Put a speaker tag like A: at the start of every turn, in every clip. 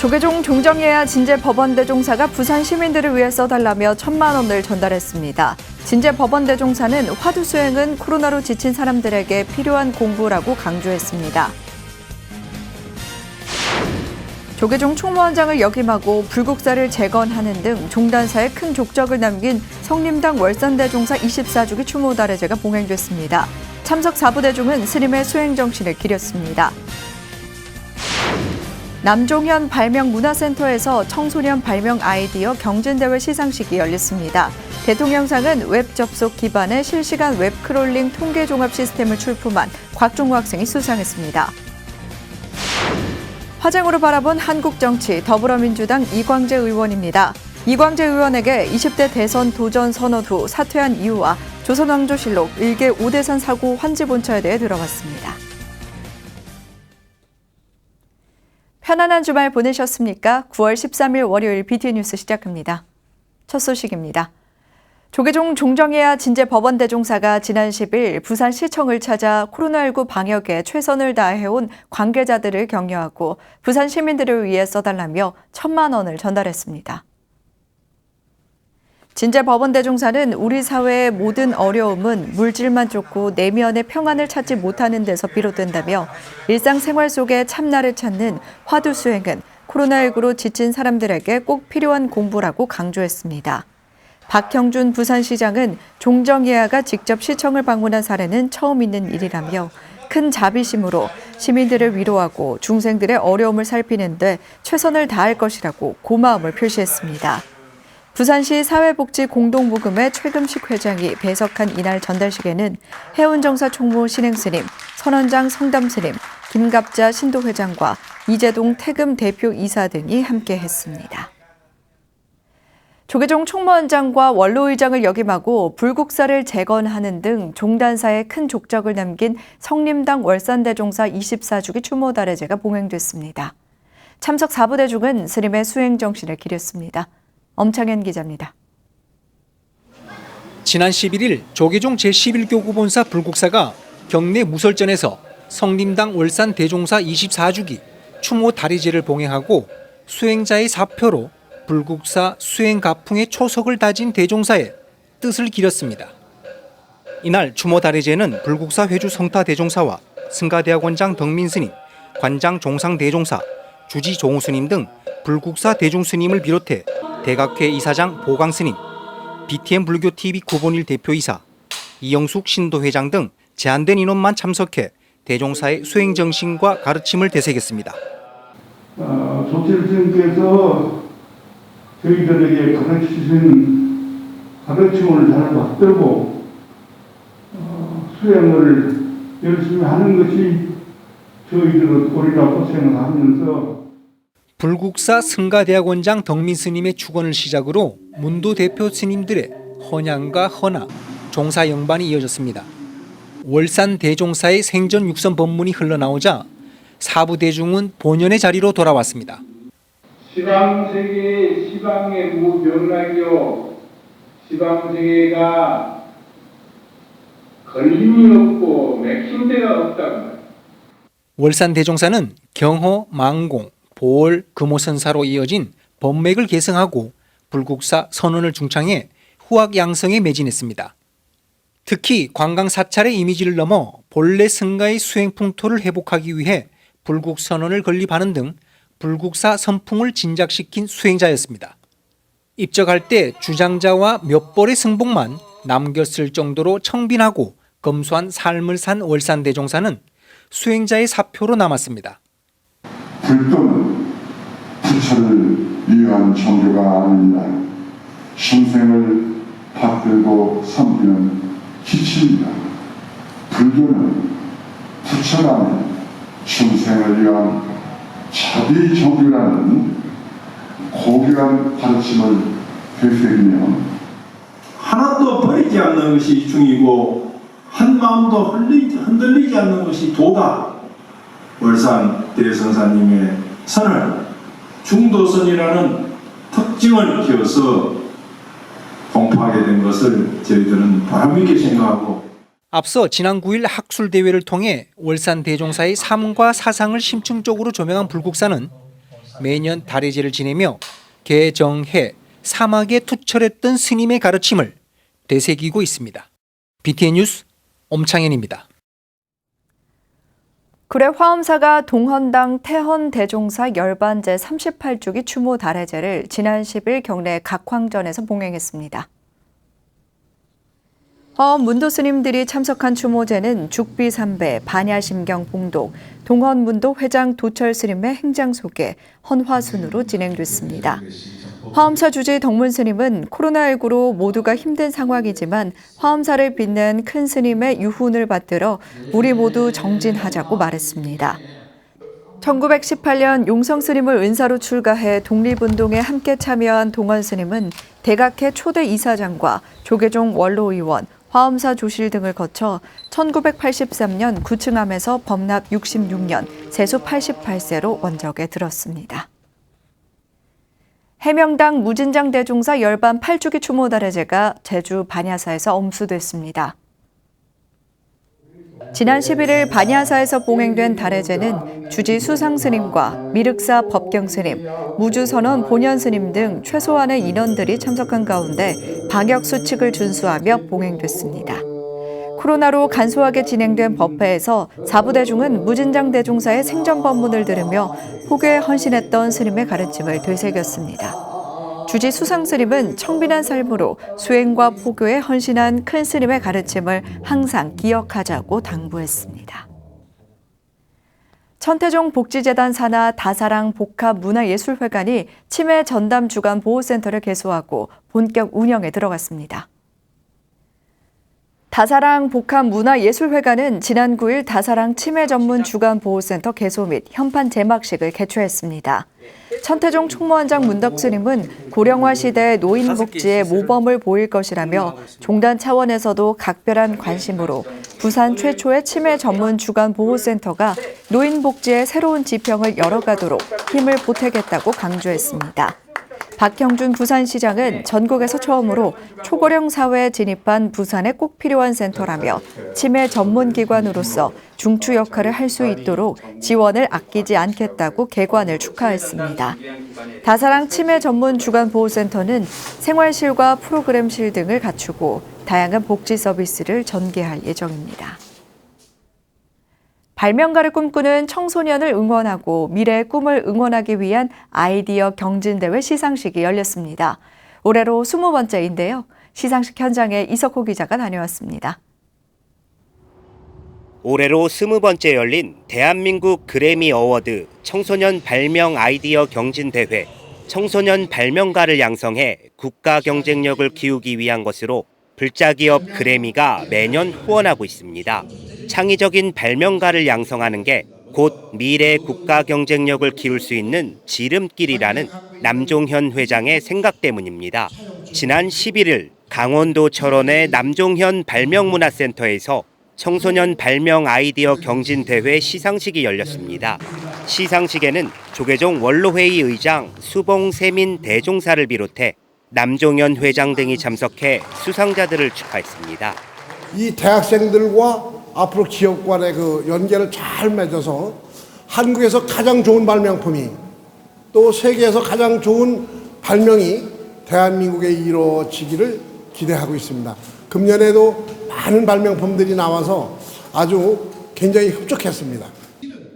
A: 조계종 종정예야 진제법원대종사가 부산 시민들을 위해 써달라며 1,000만 원을 전달했습니다. 진제법원대종사는 화두 수행은 코로나로 지친 사람들에게 필요한 공부라고 강조했습니다. 조계종 총무원장을 역임하고 불국사를 재건하는 등 종단사에 큰 족적을 남긴 성림당 월산대종사 24주기 추모 다례제가 봉행됐습니다. 참석 4부대중은 스님의 수행 정신을 기렸습니다. 남종현 발명문화센터에서 청소년 발명 아이디어 경진대회 시상식이 열렸습니다. 대통령상은 웹 접속 기반의 실시간 웹 크롤링 통계 종합 시스템을 출품한 곽종우 학생이 수상했습니다. 화쟁으로 바라본 한국 정치, 더불어민주당 이광재 의원입니다. 이광재 의원에게 20대 대선 도전 선언 후 사퇴한 이유와 조선왕조실록 일개 오대산 사고 환지 본처에 대해 들어봤습니다. 편안한 주말 보내셨습니까? 9월 13일 월요일 BTN 뉴스 시작합니다. 첫 소식입니다. 조계종 종정예야 진제법원대종사가 지난 10일 부산시청을 찾아 코로나19 방역에 최선을 다해온 관계자들을 격려하고 부산 시민들을 위해 써달라며 1,000만 원을 전달했습니다. 진제법원대종사는 우리 사회의 모든 어려움은 물질만 좋고 내면의 평안을 찾지 못하는 데서 비롯된다며 일상생활 속에 참나를 찾는 화두 수행은 코로나19로 지친 사람들에게 꼭 필요한 공부라고 강조했습니다. 박형준 부산시장은 종정예야가 직접 시청을 방문한 사례는 처음 있는 일이라며 큰 자비심으로 시민들을 위로하고 중생들의 어려움을 살피는 데 최선을 다할 것이라고 고마움을 표시했습니다. 부산시 사회복지공동모금회 최금식 회장이 배석한 이날 전달식에는 해운정사 총무 신행스님, 선원장 성담스님, 김갑자 신도회장과 이재동 태금 대표이사 등이 함께했습니다. 조계종 총무원장과 원로의장을 역임하고 불국사를 재건하는 등 종단사에 큰 족적을 남긴 성림당 월산대종사 24주기 추모 다례제가 봉행됐습니다. 참석 4부대중은 스님의 수행 정신을 기렸습니다. 엄창현 기자입니다.
B: 지난 11일 조계종 제11교구 본사 불국사가 경내 무설전에서 성림당 월산 대종사 24주기 추모 다리제를 봉행하고 수행자의 사표로 불국사 수행 가풍의 초석을 다진 대종사의 뜻을 기렸습니다. 이날 추모 다리제는 불국사 회주 성타 대종사와 승가대학원장 덕민스님, 관장 종상 대종사, 주지 종우스님 등 불국사 대중스님을 비롯해 대각회 이사장 보광스님, BTN 불교TV 9번일 대표이사, 이영숙 신도회장 등 제한된 인원만 참석해 대종사의 수행 정신과 가르침을 되새겼습니다.
C: 조실스님께서 저희들에게 가르침을 잘 받들고 수행을 열심히 하는 것이 저희들의 도리라고 생각하면서
B: 불국사 승가대학원장 덕민스님의 축원을 시작으로 문도 대표 스님들의 헌양과 헌화, 종사 영반이 이어졌습니다. 월산 대종사의 생전 육선 법문이 흘러나오자 사부대중은 본연의 자리로 돌아왔습니다.
D: 시방세계의 시방의 무병락이요 시방세계가 걸림이 없고 맥힌 데가 없다고.
B: 월산 대종사는 경호, 망공, 보월, 금호선사로 이어진 법맥을 계승하고 불국사 선언을 중창해 후학 양성에 매진했습니다. 특히 관광 사찰의 이미지를 넘어 본래 승가의 수행 풍토를 회복하기 위해 불국선언을 건립하는 등 불국사 선풍을 진작시킨 수행자였습니다. 입적할 때 주장자와 몇 벌의 승복만 남겼을 정도로 청빈하고 검소한 삶을 산 월산 대종사는 수행자의 사표로 남았습니다.
E: 불도는 부처를 위한 종교가 아니라 신생을 받들고 섬기는 기치입니다. 불교는 부처라는 신생을 위한 자비 종교라는 고귀한 가르침을 되새기며
F: 하나도 버리지 않는 것이 중이고 한 마음도 흔들리지 않는 것이 도다. 월산 대성사님의 선을 중도선이라는 특징을 키워서 공포하게 된 것을 저희들은 바람있게 생각하고
B: 앞서 지난 9일 학술대회를 통해 월산 대종사의 삶과 사상을 심층적으로 조명한 불국사는 매년 다래제를 지내며 개정해 사막에 투철했던 스님의 가르침을 되새기고 있습니다. BTN 뉴스 엄창현입니다.
A: 구례 화엄사가 동헌당 태헌대종사 열반 제38주기 추모 다래제를 지난 10일 경내 각황전에서 봉행했습니다. 화엄 문도 스님들이 참석한 추모제는 죽비삼배, 반야심경 봉독, 동헌문도 회장 도철 스님의 행장 소개, 헌화순으로 진행됐습니다. 화엄사 주지 덕문 스님은 코로나19로 모두가 힘든 상황이지만 화엄사를 빛낸 큰 스님의 유훈을 받들어 우리 모두 정진하자고 말했습니다. 1918년 용성 스님을 은사로 출가해 독립운동에 함께 참여한 동헌 스님은 대각회 초대 이사장과 조계종 원로의원, 화엄사 조실 등을 거쳐 1983년 구층암에서 법납 66년, 세수 88세로 원적에 들었습니다. 해명당 무진장 대종사 열반 8주기 추모 다래제가 제주 반야사에서 엄수됐습니다. 지난 11일 반야사에서 봉행된 다래제는 주지 수상스님과 미륵사 법경스님, 무주선원 본연스님 등 최소한의 인원들이 참석한 가운데 방역수칙을 준수하며 봉행됐습니다. 코로나로 간소하게 진행된 법회에서 사부대중은 무진장 대종사의 생전 법문을 들으며 포교에 헌신했던 스님의 가르침을 되새겼습니다. 주지 수상스님은 청빈한 삶으로 수행과 포교에 헌신한 큰 스님의 가르침을 항상 기억하자고 당부했습니다. 천태종 복지재단 산하 다사랑 복합문화예술회관이 치매 전담 주간 보호센터를 개소하고 본격 운영에 들어갔습니다. 다사랑 복합문화예술회관은 지난 9일 다사랑 치매 전문 주간 보호센터 개소 및 현판 개막식을 개최했습니다. 천태종 총무원장 문덕스님은 고령화 시대 노인 복지에 모범을 보일 것이라며 종단 차원에서도 각별한 관심으로 부산 최초의 치매 전문 주간 보호센터가 노인 복지의 새로운 지평을 열어가도록 힘을 보태겠다고 강조했습니다. 박형준 부산시장은 전국에서 처음으로 초고령 사회에 진입한 부산에 꼭 필요한 센터라며 치매 전문기관으로서 중추 역할을 할 수 있도록 지원을 아끼지 않겠다고 개관을 축하했습니다. 다사랑 치매 전문 주간보호센터는 생활실과 프로그램실 등을 갖추고 다양한 복지 서비스를 전개할 예정입니다. 발명가를 꿈꾸는 청소년을 응원하고 미래의 꿈을 응원하기 위한 아이디어 경진대회 시상식이 열렸습니다. 올해로 20번째인데요. 시상식 현장에 이석호 기자가 다녀왔습니다.
G: 올해로 20번째 열린 대한민국 그래미 어워드 청소년 발명 아이디어 경진대회, 청소년 발명가를 양성해 국가 경쟁력을 키우기 위한 것으로 불자기업 그래미가 매년 후원하고 있습니다. 창의적인 발명가를 양성하는 게 곧 미래 국가 경쟁력을 키울 수 있는 지름길이라는 남종현 회장의 생각 때문입니다. 지난 11일 강원도 철원의 남종현 발명문화센터에서 청소년 발명 아이디어 경진대회 시상식이 열렸습니다. 시상식에는 조계종 원로회의 의장 수봉세민 대종사를 비롯해 남종현 회장 등이 참석해 수상자들을 축하했습니다.
H: 이 대학생들과 앞으로 기업 간의 그 연계를 잘 맺어서 한국에서 가장 좋은 발명품이 또 세계에서 가장 좋은 발명이 대한민국에 이루어지기를 기대하고 있습니다. 금년에도 많은 발명품들이 나와서 아주 굉장히 흡족했습니다.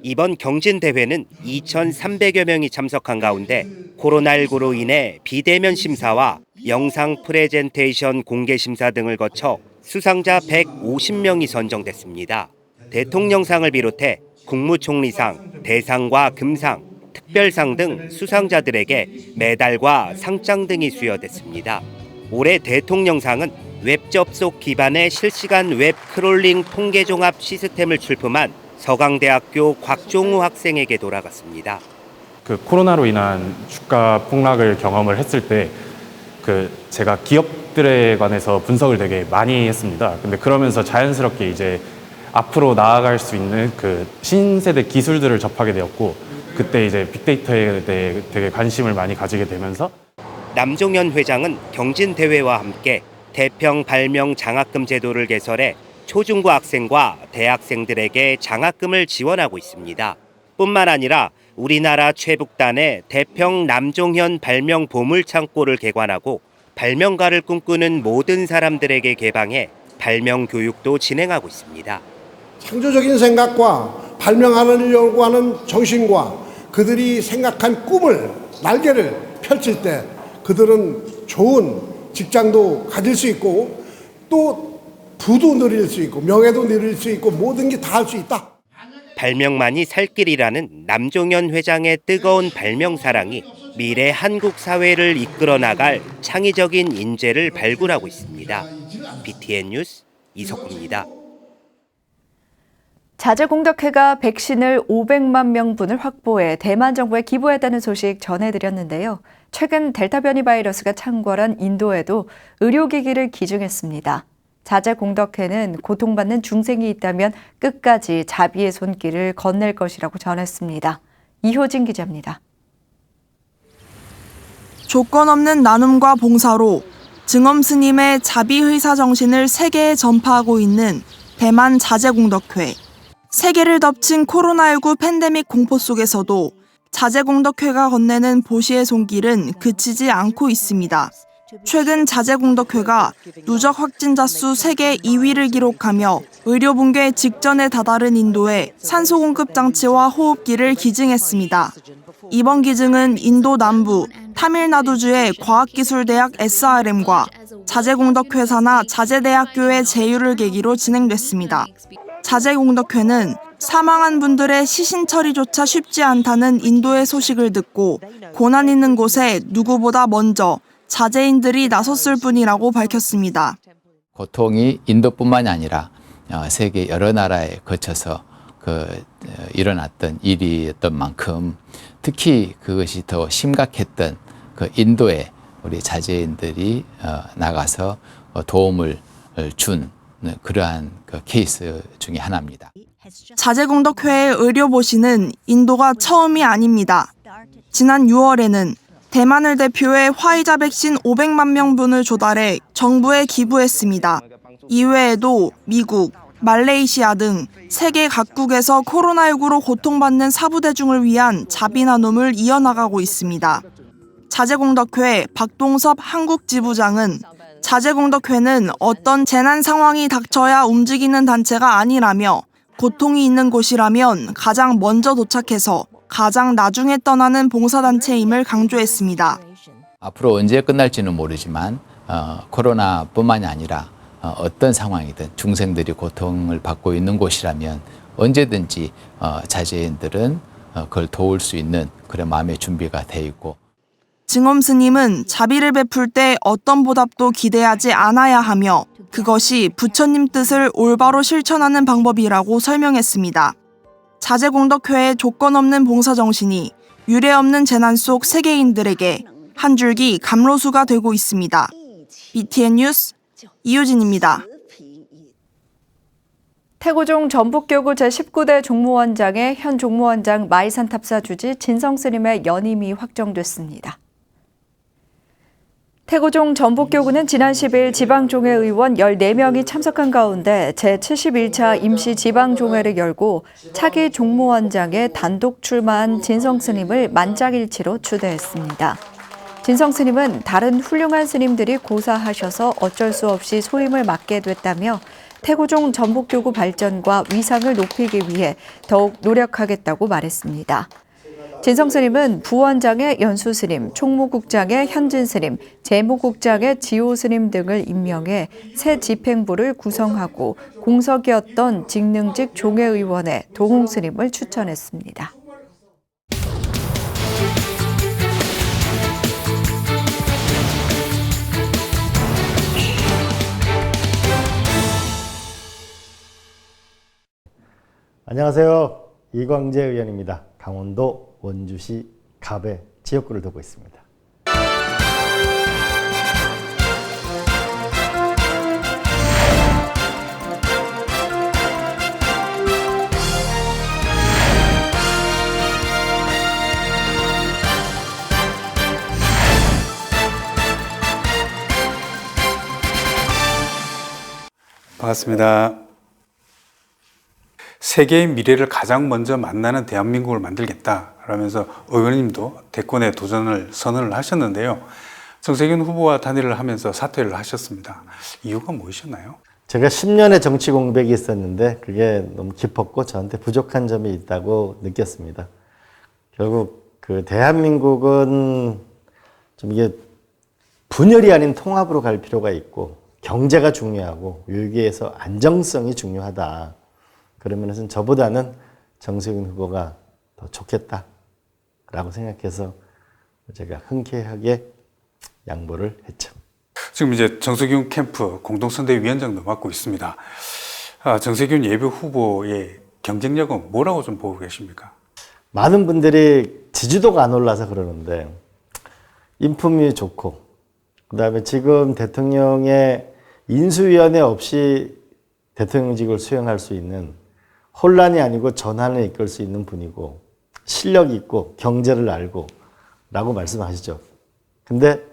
G: 이번 경진대회는 2,300여 명이 참석한 가운데 코로나19로 인해 비대면 심사와 영상 프레젠테이션 공개 심사 등을 거쳐 수상자 150명이 선정됐습니다. 대통령상을 비롯해 국무총리상, 대상과 금상, 특별상 등 수상자들에게 메달과 상장 등이 수여됐습니다. 올해 대통령상은 웹 접속 기반의 실시간 웹 크롤링 통계 종합 시스템을 출품한 서강대학교 곽종우 학생에게 돌아갔습니다.
I: 코로나로 인한 주가 폭락을 경험을 했을 때 제가 기업들에 관해서 분석을 되게 많이 했습니다. 근데 그러면서 자연스럽게 이제 앞으로 나아갈 수 있는 신세대 기술들을 접하게 되었고, 그때 이제 빅데이터에 대해 되게 관심을 많이 가지게 되면서
G: 남종현 회장은 경진대회와 함께 대평 발명 장학금 제도를 개설해 초중고 학생과 대학생들에게 장학금을 지원하고 있습니다. 뿐만 아니라 우리나라 최북단의 대평 남종현 발명 보물창고를 개관하고 발명가를 꿈꾸는 모든 사람들에게 개방해 발명 교육도 진행하고 있습니다.
H: 창조적인 생각과 발명하려고 하는 정신과 그들이 생각한 꿈을, 날개를 펼칠 때 그들은 좋은 직장도 가질 수 있고 또 부도 누릴 수 있고 명예도 누릴 수 있고 모든 게 다 할 수 있다.
G: 발명만이 살 길이라는 남종현 회장의 뜨거운 발명 사랑이 미래 한국 사회를 이끌어 나갈 창의적인 인재를 발굴하고 있습니다. BTN 뉴스 이석구입니다.
A: 자재공덕회가 백신을 500만 명분을 확보해 대만 정부에 기부했다는 소식 전해드렸는데요. 최근 델타 변이 바이러스가 창궐한 인도에도 의료기기를 기증했습니다. 자재공덕회는 고통받는 중생이 있다면 끝까지 자비의 손길을 건넬 것이라고 전했습니다. 이효진 기자입니다.
J: 조건 없는 나눔과 봉사로 증엄 스님의 자비의사 정신을 세계에 전파하고 있는 대만 자재공덕회. 세계를 덮친 코로나19 팬데믹 공포 속에서도 자재공덕회가 건네는 보시의 손길은 그치지 않고 있습니다. 최근 자재공덕회가 누적 확진자 수 세계 2위를 기록하며 의료 붕괴 직전에 다다른 인도에 산소 공급 장치와 호흡기를 기증했습니다. 이번 기증은 인도 남부 타밀나두주의 과학기술대학 SRM과 자재공덕회 산하 자재대학교의 제휴를 계기로 진행됐습니다. 자재공덕회는 사망한 분들의 시신 처리조차 쉽지 않다는 인도의 소식을 듣고 고난 있는 곳에 누구보다 먼저 자재인들이 나섰을 뿐이라고 밝혔습니다.
K: 고통이 인도뿐만이 아니라 세계 여러 나라에 거쳐서 일어났던 일이었던 만큼 특히 그것이 더 심각했던 인도에 우리 자재인들이 나가서 도움을 준 그러한 케이스 중에 하나입니다.
J: 자재공덕회의 의료보시는 인도가 처음이 아닙니다. 지난 6월에는 대만을 대표해 화이자 백신 500만 명분을 조달해 정부에 기부했습니다. 이외에도 미국, 말레이시아 등 세계 각국에서 코로나19로 고통받는 사부대중을 위한 자비 나눔을 이어나가고 있습니다. 자재공덕회 박동섭 한국지부장은 자재공덕회는 어떤 재난 상황이 닥쳐야 움직이는 단체가 아니라며 고통이 있는 곳이라면 가장 먼저 도착해서 가장 나중에 떠나는 봉사단체임을 강조했습니다.
K: 앞으로 언제 끝날지는 모르지만 코로나뿐만이 아니라 어떤 상황이든 중생들이 고통을 받고 있는 곳이라면 언제든지 자재인들은 그걸 도울 수 있는 그런 마음의 준비가 돼 있고.
J: 증엄 스님은 자비를 베풀 때 어떤 보답도 기대하지 않아야 하며 그것이 부처님 뜻을 올바로 실천하는 방법이라고 설명했습니다. 자재공덕회의 조건 없는 봉사 정신이 유례 없는 재난 속 세계인들에게 한 줄기 감로수가 되고 있습니다. BTN 뉴스 이효진입니다.
A: 태고종 전북교구 제19대 종무원장의 현 종무원장 마이산 탑사 주지 진성 스님의 연임이 확정됐습니다. 태고종 전북교구는 지난 10일 지방종회 의원 14명이 참석한 가운데 제71차 임시지방종회를 열고 차기 종무원장에 단독 출마한 진성 스님을 만장일치로 추대했습니다. 진성 스님은 다른 훌륭한 스님들이 고사하셔서 어쩔 수 없이 소임을 맡게 됐다며 태고종 전북교구 발전과 위상을 높이기 위해 더욱 노력하겠다고 말했습니다. 진성 스님은 부원장의 연수 스님, 총무국장의 현진 스님, 재무국장의 지호 스님 등을 임명해 새 집행부를 구성하고 공석이었던 직능직 종회의원에 도홍 스님을 추천했습니다.
L: 안녕하세요. 이광재 의원입니다. 강원도 원주시 갑의 지역구를 두고 있습니다.
M: 반갑습니다. 세계의 미래를 가장 먼저 만나는 대한민국을 만들겠다. 라면서 의원님도 대권에 도전을 선언을 하셨는데요. 정세균 후보와 단일을 하면서 사퇴를 하셨습니다. 이유가 무엇이었나요?
L: 제가 10년의 정치 공백이 있었는데 그게 너무 깊었고 저한테 부족한 점이 있다고 느꼈습니다. 결국 그 대한민국은 좀 이게 분열이 아닌 통합으로 갈 필요가 있고 경제가 중요하고 외교에서 안정성이 중요하다. 그러면은 저보다는 정세균 후보가 더 좋겠다라고 생각해서 제가 흔쾌하게 양보를 했죠.
M: 지금 이제 정세균 캠프 공동선대위원장도 맡고 있습니다. 정세균 예비 후보의 경쟁력은 뭐라고 좀 보고 계십니까?
L: 많은 분들이 지지도가 안 올라서 그러는데 인품이 좋고 그다음에 지금 대통령의 인수위원회 없이 대통령직을 수행할 수 있는 혼란이 아니고 전환을 이끌 수 있는 분이고 실력이 있고 경제를 알고 라고 말씀하시죠. 근데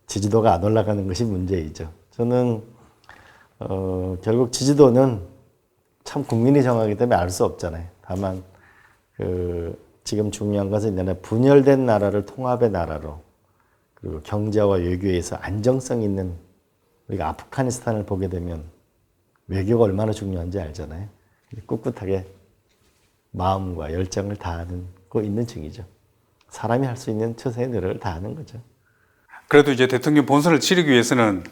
L: 지지도가 안 올라가는 것이 문제이죠. 저는 결국 지지도는 참 국민이 정하기 때문에 알 수 없잖아요. 다만 지금 중요한 것은 이제 분열된 나라를 통합의 나라로 그리고 경제와 외교에서 안정성 있는 우리가 아프가니스탄을 보게 되면 외교가 얼마나 중요한지 알잖아요. 꿋꿋하게 마음과 열정을 다하고 있는 중이죠. 사람이 할 수 있는 최선의 노력을 다하는 거죠.
M: 그래도 이제 대통령 본선을 치르기 위해서는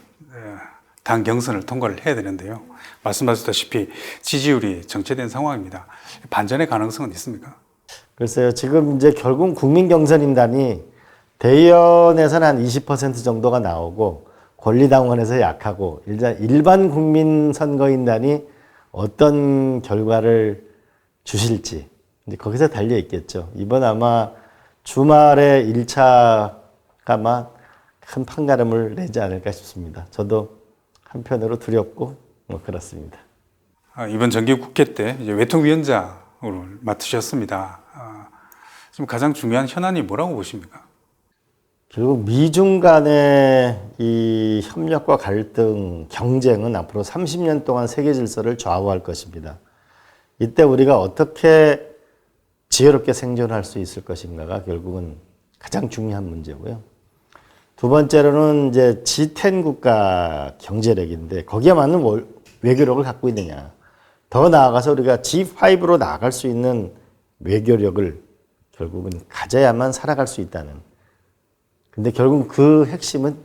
M: 당 경선을 통과를 해야 되는데요. 말씀하셨다시피 지지율이 정체된 상황입니다. 반전의 가능성은 있습니까?
L: 글쎄요. 지금 이제 결국 국민 경선인단이 대의원에서는 한 20% 정도가 나오고 권리당원에서 약하고 일반 국민 선거인단이 어떤 결과를 주실지 이제 거기서 달려 있겠죠. 이번 아마 주말에 1차가 아마 큰 판가름을 내지 않을까 싶습니다. 저도 한편으로 두렵고 그렇습니다.
M: 이번 정기국회 때 이제 외통위원장으로 맡으셨습니다. 지금 가장 중요한 현안이 뭐라고 보십니까?
L: 결국 미중 간의 이 협력과 갈등, 경쟁은 앞으로 30년 동안 세계 질서를 좌우할 것입니다. 이때 우리가 어떻게 지혜롭게 생존할 수 있을 것인가가 결국은 가장 중요한 문제고요. 두 번째로는 이제 G10 국가 경제력인데 거기에 맞는 외교력을 갖고 있느냐. 더 나아가서 우리가 G5로 나아갈 수 있는 외교력을 결국은 가져야만 살아갈 수 있다는. 근데 결국 그 핵심은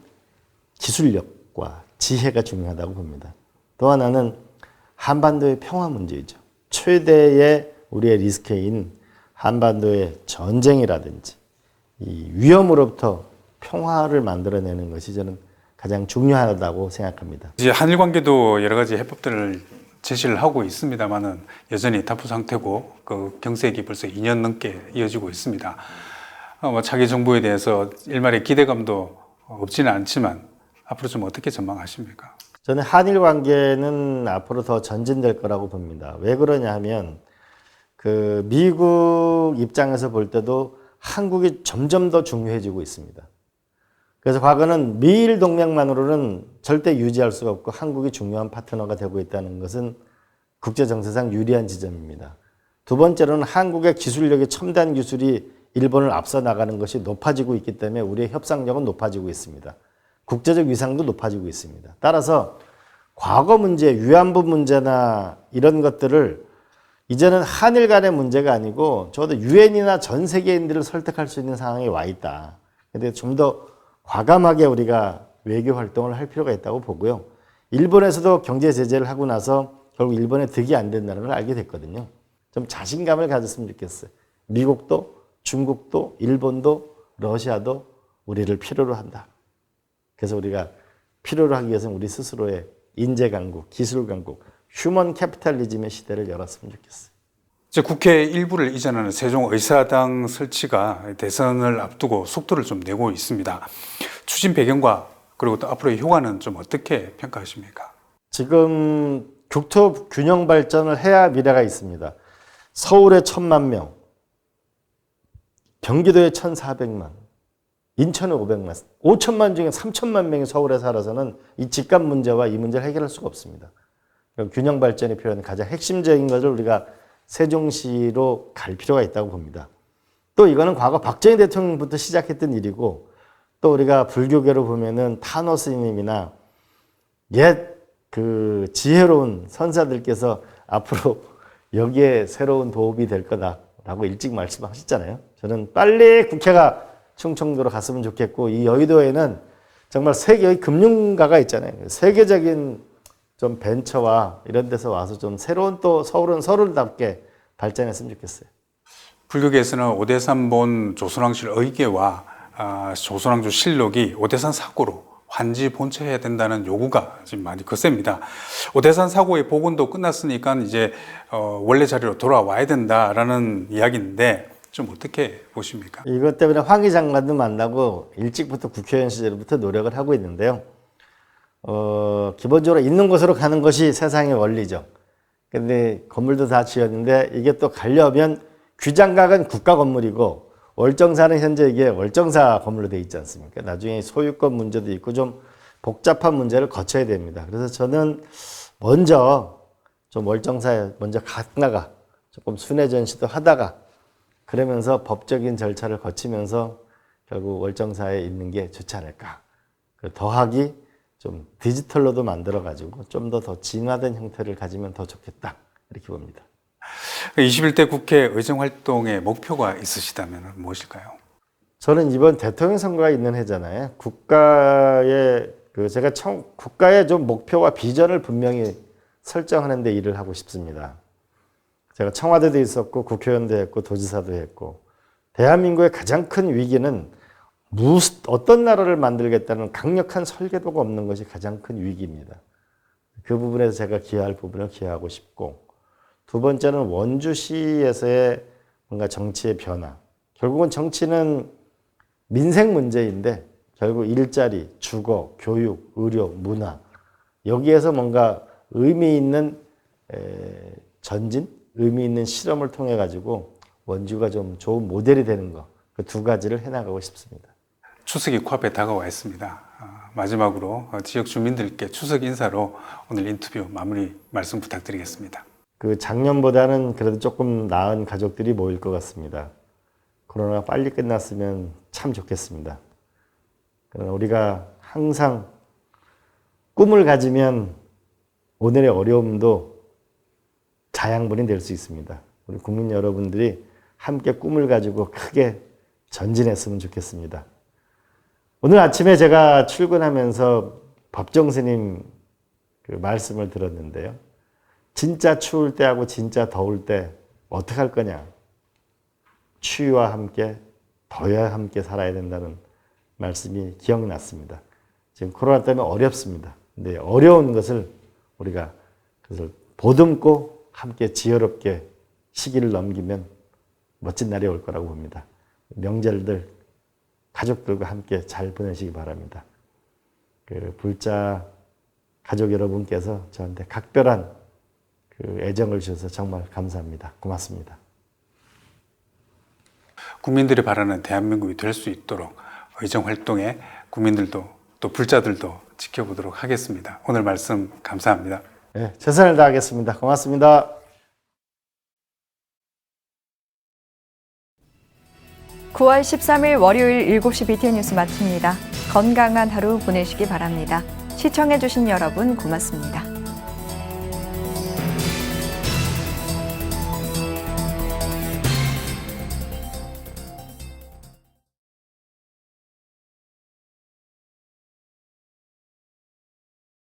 L: 기술력과 지혜가 중요하다고 봅니다. 또 하나는 한반도의 평화 문제이죠. 최대의 우리의 리스크인 한반도의 전쟁이라든지 이 위험으로부터 평화를 만들어내는 것이 저는 가장 중요하다고 생각합니다.
M: 이제 한일 관계도 여러 가지 해법들을 제시를 하고 있습니다만은 여전히 다투 상태고 그 경색이 벌써 2년 넘게 이어지고 있습니다. 차기 정부에 대해서 일말의 기대감도 없지는 않지만 앞으로 좀 어떻게 전망하십니까?
L: 저는 한일 관계는 앞으로 더 전진될 거라고 봅니다. 왜 그러냐 하면 그 미국 입장에서 볼 때도 한국이 점점 더 중요해지고 있습니다. 그래서 과거는 미일 동맹만으로는 절대 유지할 수가 없고 한국이 중요한 파트너가 되고 있다는 것은 국제정세상 유리한 지점입니다. 두 번째로는 한국의 기술력이 첨단 기술이 일본을 앞서 나가는 것이 높아지고 있기 때문에 우리의 협상력은 높아지고 있습니다. 국제적 위상도 높아지고 있습니다. 따라서 과거 문제, 위안부 문제나 이런 것들을 이제는 한일 간의 문제가 아니고 적어도 유엔이나 전 세계인들을 설득할 수 있는 상황에 와 있다. 근데 좀 더 과감하게 우리가 외교 활동을 할 필요가 있다고 보고요. 일본에서도 경제 제재를 하고 나서 결국 일본에 득이 안 된다는 걸 알게 됐거든요. 좀 자신감을 가졌으면 좋겠어요. 미국도, 중국도, 일본도, 러시아도 우리를 필요로 한다. 그래서 우리가 필요로 하기 위해서는 우리 스스로의 인재 강국, 기술 강국, 휴먼 캐피탈리즘의 시대를 열었으면 좋겠어요.
M: 이제 국회 일부를 이전하는 세종의사당 설치가 대선을 앞두고 속도를 좀 내고 있습니다. 추진 배경과 그리고 또 앞으로의 효과는 좀 어떻게 평가하십니까?
L: 지금 국토 균형 발전을 해야 미래가 있습니다. 서울에 1,000만 명, 경기도에 1,400만, 인천에 500만, 5천만 중에 3천만 명이 서울에 살아서는 이 집값 문제와 이 문제를 해결할 수가 없습니다. 균형 발전이 필요한 가장 핵심적인 것을 우리가 세종시로 갈 필요가 있다고 봅니다. 또 이거는 과거 박정희 대통령부터 시작했던 일이고 또 우리가 불교계로 보면은 타노 스님이나 옛 그 지혜로운 선사들께서 앞으로 여기에 새로운 도움이 될 거다라고 일찍 말씀하셨잖아요. 저는 빨리 국회가 충청도로 갔으면 좋겠고 이 여의도에는 정말 세계의 금융가가 있잖아요. 세계적인 좀 벤처와 이런 데서 와서 좀 새로운 또 서울은 서울답게 발전했으면 좋겠어요.
M: 불교계에서는 오대산본 조선왕실 의궤와 조선왕조 실록이 오대산 사고로 환지 본처해야 된다는 요구가 지금 많이 거셉니다. 오대산 사고의 복원도 끝났으니까 이제 원래 자리로 돌아와야 된다라는 이야기인데 좀 어떻게 보십니까?
L: 이것 때문에 황희 장관도 만나고 일찍부터 국회의원 시절부터 노력을 하고 있는데요. 기본적으로 있는 곳으로 가는 것이 세상의 원리죠. 근데 건물도 다 지었는데 이게 또 가려면 귀장각은 국가 건물이고 월정사는 현재 이게 월정사 건물로 되어 있지 않습니까? 나중에 소유권 문제도 있고 좀 복잡한 문제를 거쳐야 됩니다. 그래서 저는 먼저 좀 월정사에 먼저 갔다가 조금 순회 전시도 하다가 그러면서 법적인 절차를 거치면서 결국 월정사에 있는 게 좋지 않을까. 더하기 좀 디지털로도 만들어가지고 좀 더 진화된 형태를 가지면 더 좋겠다. 이렇게 봅니다.
M: 21대 국회 의정활동의 목표가 있으시다면 무엇일까요?
L: 저는 이번 대통령 선거가 있는 해잖아요. 국가의 국가의 좀 목표와 비전을 분명히 설정하는 데 일을 하고 싶습니다. 제가 청와대도 있었고 국회의원도 했고 도지사도 했고 대한민국의 가장 큰 위기는 어떤 나라를 만들겠다는 강력한 설계도가 없는 것이 가장 큰 위기입니다. 그 부분에서 제가 기여할 부분을 기여하고 싶고 두 번째는 원주시에서의 뭔가 정치의 변화. 결국은 정치는 민생 문제인데 결국 일자리, 주거, 교육, 의료, 문화 여기에서 뭔가 의미 있는 전진, 의미 있는 실험을 통해 가지고 원주가 좀 좋은 모델이 되는 거, 그 두 가지를 해나가고 싶습니다.
M: 추석이 코앞에 다가와 있습니다. 마지막으로 지역 주민들께 추석 인사로 오늘 인터뷰 마무리 말씀 부탁드리겠습니다.
L: 그 작년보다는 그래도 조금 나은 가족들이 모일 것 같습니다. 코로나가 빨리 끝났으면 참 좋겠습니다. 그러나 우리가 항상 꿈을 가지면 오늘의 어려움도 자양분이 될 수 있습니다. 우리 국민 여러분들이 함께 꿈을 가지고 크게 전진했으면 좋겠습니다. 오늘 아침에 제가 출근하면서 법정 스님 그 말씀을 들었는데요. 진짜 추울 때하고 진짜 더울 때 어떻게 할 거냐. 추위와 함께 더위와 함께 살아야 된다는 말씀이 기억났습니다. 지금 코로나 때문에 어렵습니다. 근데 어려운 것을 우리가 그것을 보듬고 함께 지혜롭게 시기를 넘기면 멋진 날이 올 거라고 봅니다. 명절들 가족들과 함께 잘 보내시기 바랍니다. 그 불자 가족 여러분께서 저한테 각별한 그 애정을 주셔서 정말 감사합니다. 고맙습니다.
M: 국민들이 바라는 대한민국이 될 수 있도록 의정활동에 국민들도 또 불자들도 지켜보도록 하겠습니다. 오늘 말씀 감사합니다.
L: 네, 최선을 다하겠습니다. 고맙습니다.
A: (9월 13일) 월요일 7시 BTN 뉴스 마칩니다. 건강한 하루 보내시기 바랍니다. 시청해주신 여러분 고맙습니다.